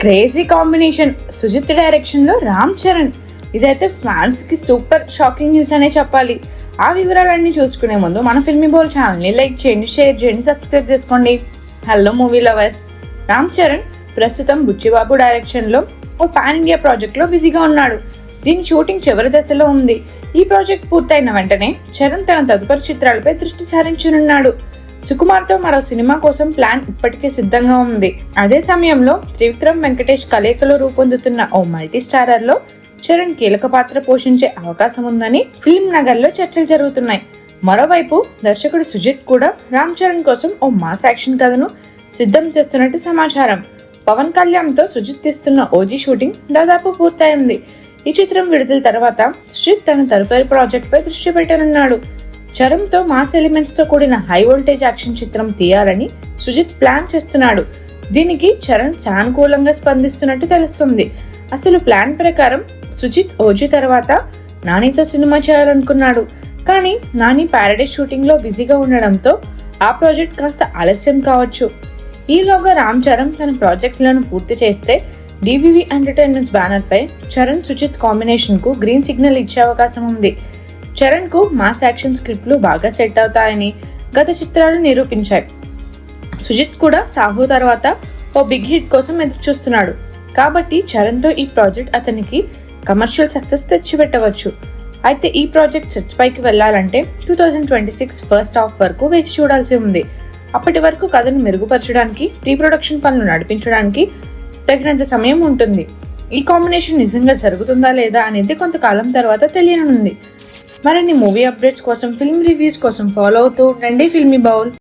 Crazy combination Sujith direction లో రామ్ చరణ్. ఇదైతే fans కి సూపర్ షాకింగ్ న్యూస్ అనే చెప్పాలి. ఆ వివరాలన్నీ చూసుకునే ముందు మన ఫిల్మీ బౌల్ ఛానల్ ని లైక్ చేయండి, షేర్ చేయండి, సబ్స్క్రైబ్ చేసుకోండి. Hello movie lovers, Ram Charan ప్రస్తుతం బుచ్చిబాబు డైరెక్షన్ లో ఓ పాన్ ఇండియా ప్రాజెక్ట్ లో బిజీగా ఉన్నాడు. దీని షూటింగ్ చివరి దశలో ఉంది. ఈ ప్రాజెక్ట్ పూర్తయిన వెంటనే చరణ్ తన తదుపరి చిత్రాలపై దృష్టి సారించనున్నాడు. సుకుమార్తో మరో సినిమా కోసం ప్లాన్ ఇప్పటికే సిద్ధంగా ఉంది. అదే సమయంలో త్రివిక్రమ్ వెంకటేష్ కలయికలో రూపొందుతున్న ఓ మల్టీ స్టారర్ లో చరణ్ కీలక పాత్ర పోషించే అవకాశం ఉందని ఫిల్మ్ నగర్ లో చర్చలు జరుగుతున్నాయి. మరోవైపు దర్శకుడు సుజిత్ కూడా రామ్ చరణ్ కోసం ఓ మాస్ యాక్షన్ కథను సిద్ధం చేస్తున్నట్టు సమాచారం. పవన్ కళ్యాణ్ తో సుజిత్ తీస్తున్న ఓజీ షూటింగ్ దాదాపు పూర్తయింది. ఈ చిత్రం విడుదల తర్వాత సుజిత్ తన తదుపరి ప్రాజెక్ట్ పై దృష్టి పెట్టనున్నాడు. చరణ్ తో మాస్ ఎలిమెంట్స్ తో కూడిన హై వోల్టేజ్ యాక్షన్ చిత్రం తీయాలని సుజిత్ ప్లాన్ చేస్తున్నాడు. దీనికి చరణ్ సానుకూలంగా స్పందిస్తున్నట్టు తెలుస్తుంది. అసలు ప్లాన్ ప్రకారం సుజిత్ ఓజీ తర్వాత నానితో సినిమా చేయాలనుకున్నాడు. కానీ నాని ప్యారడైజ్ షూటింగ్ లో బిజీగా ఉండడంతో ఆ ప్రాజెక్ట్ కాస్త ఆలస్యం కావచ్చు. ఈలోగా రామ్ చరణ్ తన ప్రాజెక్టులను పూర్తి చేస్తే డివివి ఎంటర్టైన్మెంట్స్ బ్యానర్ పై చరణ్ సుజిత్ కాంబినేషన్ కు గ్రీన్ సిగ్నల్ ఇచ్చే అవకాశం ఉంది. చరణ్ కు మాస్ యాక్షన్ స్క్రిప్ట్లు బాగా సెట్ అవుతాయని గత చిత్రాలు నిరూపించాయి. సుజిత్ కూడా సాహో తర్వాత ఓ బిగ్ హిట్ కోసం ఎదురు చూస్తున్నాడు. కాబట్టి చరణ్ తో ఈ ప్రాజెక్ట్ అతనికి కమర్షియల్ సక్సెస్ తెచ్చిపెట్టవచ్చు. అయితే ఈ ప్రాజెక్ట్ సెట్స్ పైకి వెళ్లాలంటే 2026 ఫస్ట్ హాఫ్ వరకు వేచి చూడాల్సి ఉంది. అప్పటి వరకు కథను మెరుగుపరచడానికి, ప్రీ ప్రొడక్షన్ పనులు నడిపించడానికి తగినంత సమయం ఉంటుంది. ఈ కాంబినేషన్ నిజంగా జరుగుతుందా లేదా అనేది కొంతకాలం తర్వాత తెలియనుంది. మరిన్ని మూవీ అప్డేట్స్ కోసం, ఫిల్మ్ రివ్యూస్ కోసం ఫాలో అవుతూ ఉండండి ఫిల్మీ బౌల్.